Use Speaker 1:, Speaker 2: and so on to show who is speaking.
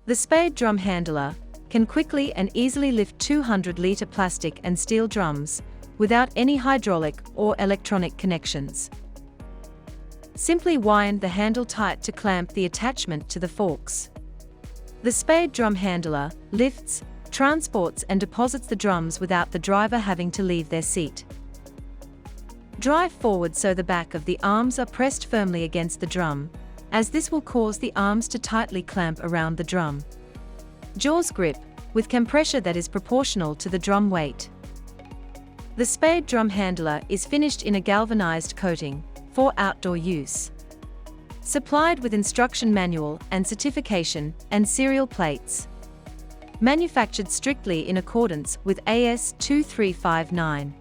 Speaker 1: The Spade drum handler can quickly and easily lift 200-litre plastic and steel drums without any hydraulic or electronic connections. Simply wind the handle tight to clamp the attachment to the forks. The Spade drum handler lifts, transports and deposits the drums without the driver having to leave their seat. Drive forward so the back of the arms are pressed firmly against the drum, as this will cause the arms to tightly clamp around the drum. Jaws grip, with compression that is proportional to the drum weight. The Spade drum handler is finished in a galvanized coating for outdoor use. Supplied with instruction manual and certification and serial plates. Manufactured strictly in accordance with AS 2359.